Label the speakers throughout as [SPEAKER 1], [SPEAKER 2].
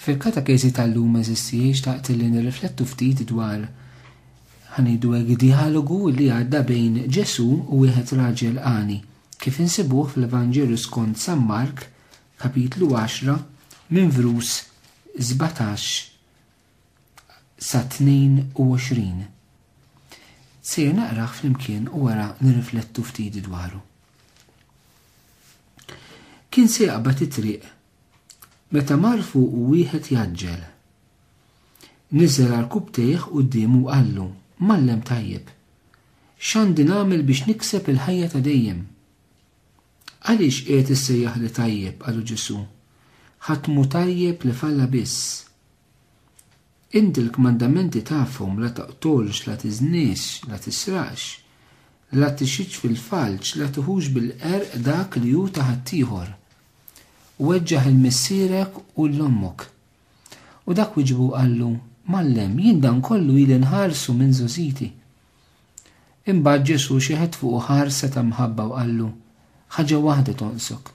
[SPEAKER 1] Fil-katakezi tal-lum eżistiex taqt li nirriflettu ftit dwar ħanidu hekk dialogu li għadda bejn Ġesu u wieħed raġel qani kif insibuh fl-Evanġelju skont San Mark kapitlu 10 minn verus 17 sa 22. Sejr naqraħ flimkien u wara nirriflettu ftit dwaru. Kien se jaqbad it-triq meta mar fuq wieħed jaġġel. Niżel għall-kub tejħ qudiemu u qallu: Mallem tajjeb, x'għandi nagħmel biex nikseb il-ħajja ta' dejjem? Għaliex qiegħed issejjaħ li tajjeb, qalu Ġesu. Ħadd mhu tajjeb li falla biss. Inti l-kmandamenti tafhom: la taqtolx, la tiżniex, la tisraqx, la tixitx fil-falġ, la tuħux bil-qerq dak li hu ta' ħaddieħor. Weġġaħ il-missierek u l-ommok. U dak wieġbu qallu: Mallem, jien dan kollu ili nħarsu minn żożiti. Imbagħad Ġesu xieħed fuq ħarsa ta' mħabba u qallu: ħaġa waħda tonqsok.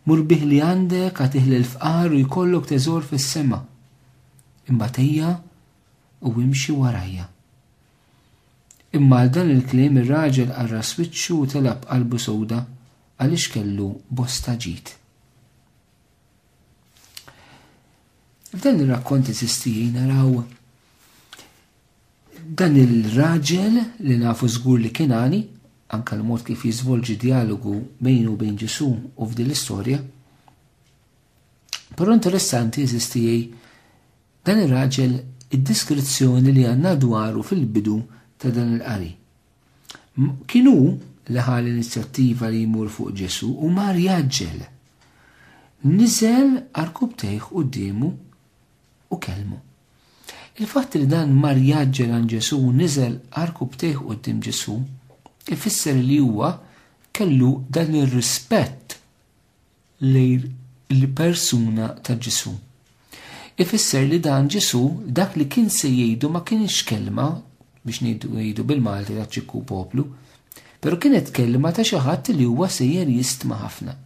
[SPEAKER 1] Mur bih li għandek għatih l-fqar u jkollok teżor fis-sema. Imbagħad ejja u imxi warajja. Imma għal dan il-kliem ir-raġel qarra swiċċu u telab qalbu sowda għaliex kellu bosta ġid. F'dan ir-rakkonti sistiji naraw dan il-raġel li nafu żgur li kien għani, anke l-mod kif jiżvolġi dialogu bejnu bejn Ġesu u f'din l-istorja. Però interessanti sistijej dan ir-raġel id-diskrizzjoni li għandna dwaru fil-bidu ta' dan il-qari. Kienu li ħa l-inizjattiva li jmur fuq Ġesu u mar jaġġel. Niżel għall-kub tejħ qudiemu u kelmu. Il-fatt li dan mar jaġġel għand Ġesu u niżel għall-kub tejħ quddiem Ġesu ifisser li huwa kellu dan ir-rispett lejn il-persuna ta' Ġesu. Ifisser li dan Ġesu dak li kien se jgħidu ma kienx kelma biex ngħidu bil-Malti ta' ċikku poplu, però kienet kelma ta' xi ħadd li huwa sejjer jistma' ħafna.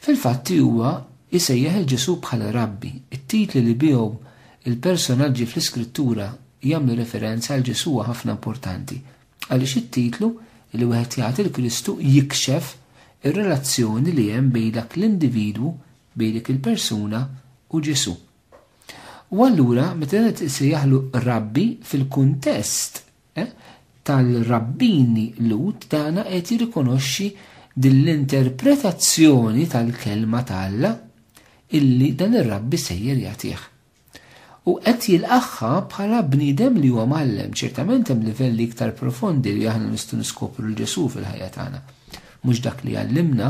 [SPEAKER 1] Fil-fatt huwa jisejjaħ il-Ġesu bħala Rabbi. It-titli li bihom il-personaġġi fl-Iskrittura jagħmlu referenza għal Ġesu ħafna importanti, għaliex it-titlu li wieħed jagħti l-Kristu jikxef ir-relazzjoni li hemm bejn dak l-individwu, bejn dik il-persuna u Ġesu. U allura meta qed isejjaħlu Rabbi fil-kuntest tal-rabbini Lut dana qed jirrikonoxxi din l-interpretazzjoni tal-kelma tal-Alla illi dan ir-Rabbi sejjer jagħtih. U qed jilqaħħa bħala bniedem li huwa mallem, ċertament hemm livelli iktar profondi li aħna nistgħu niskopru l-Ġesu fil-ħajja tagħna. Mhux dak li għallimna,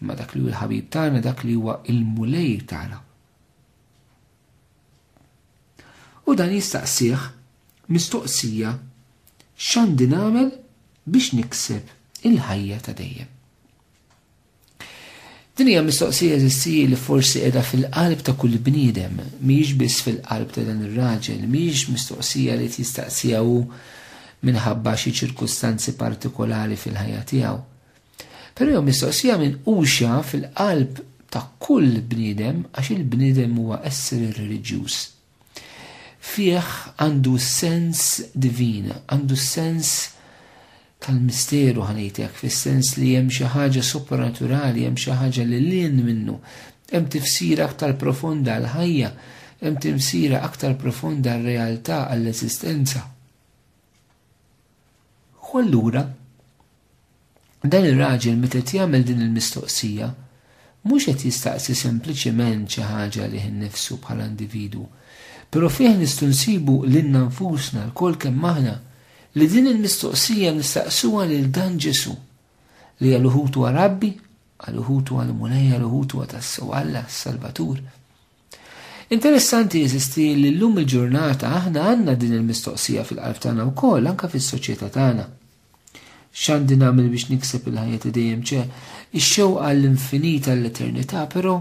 [SPEAKER 1] imma dak li huwa l-ħabib tagħna, dak li huwa il-mulej tagħna. U dan jistaqsih mistoqsija: x'għandi nagħmel biex nikseb il-ħajja ta' dejjem? Din hija mistoqsija eżistija li forsi qiegħda fil-qalb ta' kull bniedem, mhijiex biss fil-qalb ta' dan ir-raġel, mhijiex mistoqsija li tistaqsija hu minħabba xi ċirkustanzi partikolari fil-ħajja tiegħu. Però hija mistoqsija minquxa fil-qalb ta' kull bniedem għax il-bniedem huwa esser reliġjuż. Fih għandu sens divin, għandu sens tal-misteru ħanejtek, fis-sens li hemm xi ħaġa supernaturali, hemm xi ħaġa li lien minnu, hemm tifsira aktar profonda għall-ħajja, hemm tifsira aktar profonda għall-realtà, għall-eżistenza. U allura dan ir-raġel meta jagħmel din il-mistoqsija mhux qed jistaqsi sempliċement xi ħaġa li nnifsu bħala individwu, però fih nistgħu nsibu lilna nfusna l-kol kemm aħna li din il-mistoqsija nistaqsuha lil dan Ġesu li għal-uħutu Rabbi, għal-uħutu għal-mulej, għal-uħutu għal-tassu Alla, Salvatur. Interessanti jeżisti li llum il-ġurnata aħna għandna din il-mistoqsija fil-qalb tagħna wkoll anke fis-soċjetà tagħna. X'għandi nagħmel biex nikseb il-ħajja ta' dejjem ix-xewqa għall-infinita l-eternità, però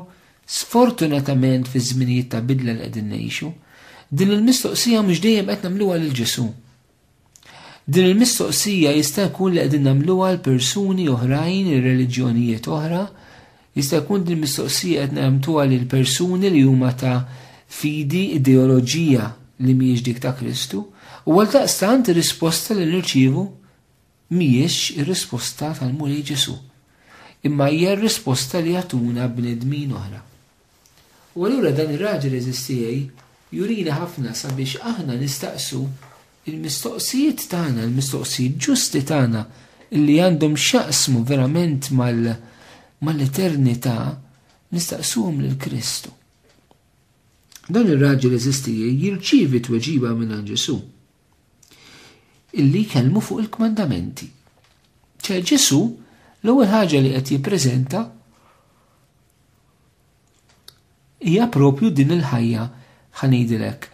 [SPEAKER 1] sfortunatament fi żminijiet ta' bidla li qegħdin ngħixu, din il-mistoqsija mhux dejjem qed nagħmluha lil Ġesu. Din il-mistoqsija jista' jkun li qegħdin nagħmluha l persuni oħrajn, ir-reliġjonijiet oħra, jista' jkun din il-mistoqsija qed nagħmluha lil persuni li huma ta' fidi, ideoloġija li mhijiex dik ta' Kristu, u għaldaqstant ir-risposta li nirċievu mhijiex ir-risposta tal-mulej Ġesu, imma hija r-risposta li jagħtuna bnedmin oħra. U allura dan ir-raġel eżistijaj jurina ħafna sabiex aħna nistaqsu il-mistoqsijiet tagħna, il-mistoqsijiet ġusti tagħna illi għandhom xaqsmu verament mal-eternità, nistaqsuhom lil Kristu. Dan ir-raġel eżistijaj jirċievi tweġiba minn Ġesu illi kellmu fuq il-kmandamenti. Ġesu l-ewwel ħaġa li qed jippreżenta hija propju din il-ħajja ħanejdilek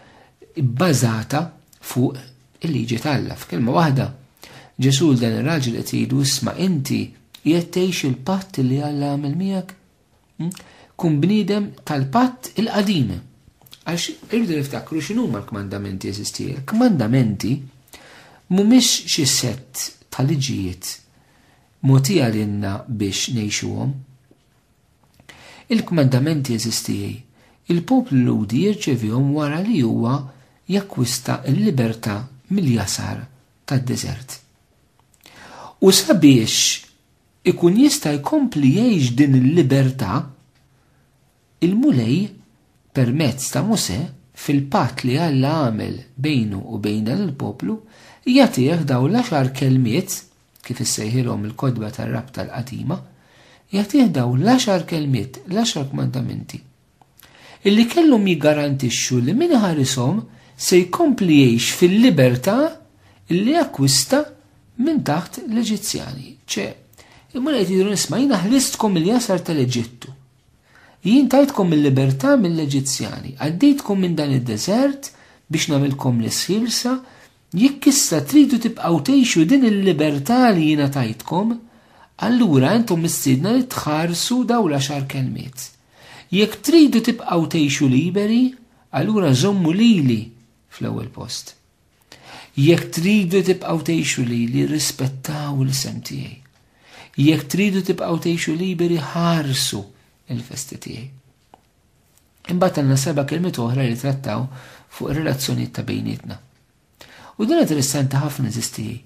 [SPEAKER 1] bbażata fuq il-liġi tal-Alla. F'kelma waħda, Ġesu dan ir-raġel qed jgħidu isma' inti qiegħed tgħix il-patt li Alla għamel miegħek? Kun bniedem tal-patt il-qadim. Għax irridu niftakru x'inhuma l-kmandamenti eżistija. Il-kmandamenti mhumiex xi sett ta' liġijiet mogħtija lilna biex ngħixuhom. Il-kmandamenti eżistijaj il-poplu ludi jirċevihom wara li huwa jakkwista l-libertà mill-jasar tad-deżert. U sabiex ikun jista' jkompli jgħix din il-libertà, il-mulej permezz ta' Mosè fil-patt li Alla għamel bejnu u bejn dan il-poplu jagħtih dawn l-10 kelmiet kif issejħilhom il-kodba tar-rabta l-qadima, jagħtih dawn l-10 kelmiet, l-10 kmandamenti illi kellhom jiggarantixxu li min ħarishom se jkompli jgħix fil-libertà illi akkwista minn taħt l-Eġizzjani. Il-mulej jgħidu nisma' jien ħlistkom il-jasar tal-Eġittu. Jien tajtkom il-libertà mill-Eġizzjani, għaddejtkom minn dan id-deżert biex nagħmilkom l-isħilsa, jekk issa tridu tibqgħu tgħixu din il-libertà li jiena tajtkom, allura intom mistiedna li tħarsu dawn l-10 kelmiet. Jekk tridu tibqgħu tgħixu liberi, allura żommu lili fl-ewwel post. Jekk tridu tibqgħu tgħixu lili, rispettaw l-isem tiegħi. Jekk tridu tibqgħu tgħixu liberi, ħarsu il-festi tiegħi. Imbagħad għandna 7 kelmiet oħra li trattaw fuq ir-relazzjonijiet ta' bejnietna. U din interessanti ħafna eżistijaj.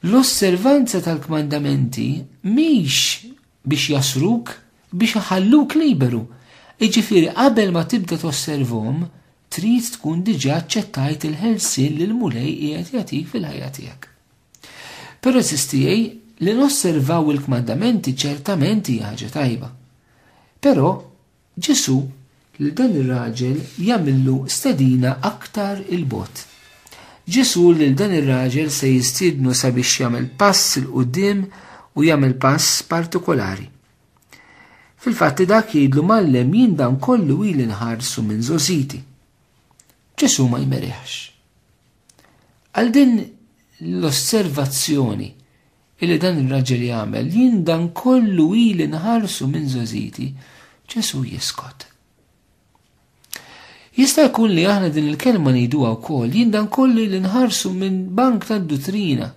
[SPEAKER 1] L-osservanza tal-kmandamenti mhix biex jasruk, biex ħalluk liberu. Jiġifieri qabel ma tibda tosservhom, trid tkun diġà aċċettajt il-ħelsien li l-mulej qiegħed jagħtik fil-ħajja tiegħek. Però eżistijaj li nosservaw il-kmandamenti ċertament hija ħaġa tajba. Però Ġesu li dan ir-raġel jagħmillu stedina aktar il-bot. Ġesu lil dan ir-raġel se jistiednu sabiex jagħmel pass il qudiem u jagħmel pass partikolari. Fil-fatti dak jgħidlu mallem jien dan kollu ili nħarsu minn żożiti. Ġesu ma jmeriħx. Għal din l-osservazzjoni illi dan ir-raġel jagħmel jien dan kollu ili nħarsu minn żożiti, Ġesu jiskot. Jista' jkun li aħna din il-kelma ngħiduha wkoll jien dan kollu li nħarsu minn bank tad-dottrina.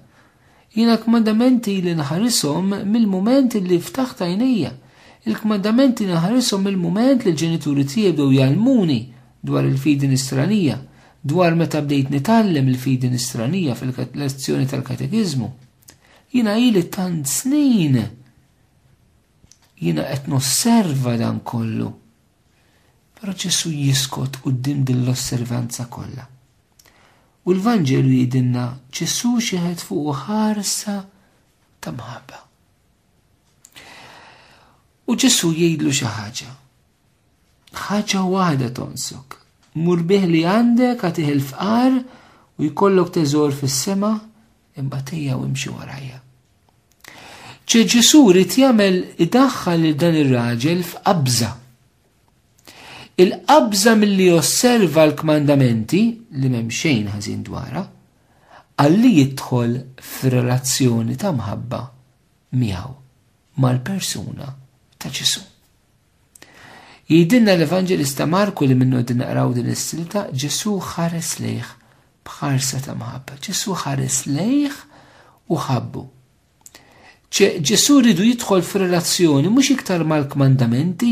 [SPEAKER 1] Jiena kmandamenti li nħarishom mill-mument li ftaħt għajnejja. Il-kmandamenti nħarishom mill-mument li l-ġenituri tiegħi bdew jgħallmuni dwar il-fidi nisranija, dwar meta bdejt nitgħallem il-fidi nisranija fil-lezzjoni tal-katekiżmu. Jiena ili tant snin. Jiena qed nosserva dan kollu. Però Ġesu jiskot quddiem din l-osservanza kollha. U l-Vanġelu jgħidilna Ġesu xieħed fuq ħarsa ta' mħabba. U Ġesu jgħidlu xi ħaġa. Ħaġa waħda tonsok. Mur bih li għandek għatih il-fqar u jkollok teżor fis-sema imbagħad ejja u imxi warajja. Ġesu rid jagħmel idaħħal lil dan ir-raġel f'qabża. Il-qabża milli osserva l-kmandamenti li m'hemm xejn ħażin dwarha, għalli jidħol f'relazzjoni ta' mħabba miegħu mal-persuna ta' Ġesu. Jgħidilna l-Evanġelista Marku li minnu din naqraw din is-silta, Ġesu ħares lejh bħarsa ta' mħabba. Ġesu ħares lejh u ħabbu. Ġesu ridu jidħol f'relazzjoni mhux iktar mal-kmandamenti,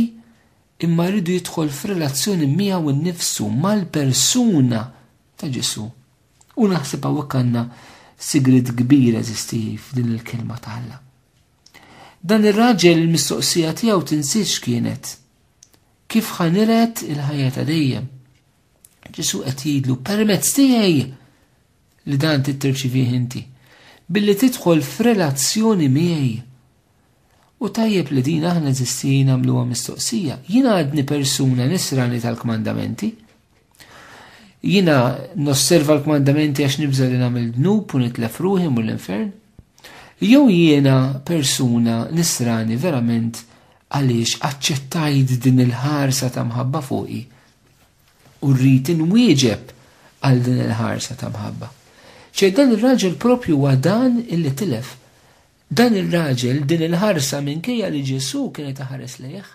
[SPEAKER 1] imma rridu jidħol f'relazzjoni miegħu innifsu mal-persuna ta' Ġesu. U naħseb hawnhekk għandna sigrid kbir eżisti f'din il-kelma ta' Alla. Dan ir-raġel il-mistoqsija tiegħu tinsiex kienet kif ħaniret il-ħajja ta' dejjem. Ġesu qed jgħidlu permezz tiegħi li dan tittirċivih inti, billi tidħol f'relazzjoni miegħi. U tajjeb li din aħna eżisti nagħmluha mistoqsija. Jiena għadni persuna nisrani tal-kmandamenti. Jiena nosserva l-kmandamenti għax nibża li nagħmel dnub u nitlef ruħi mur l-infern. Jew jiena persuna nisrani verament għaliex aċċettajt din il-ħarsa ta' mħabba fuqi u rrid inwieġeb għal din il-ħarsa ta' mħabba. Dan ir-raġel propju huwa dan illi tilef. Dan ir-raġel din il-ħarsa minkejja li Ġesu kienet taħares lejh.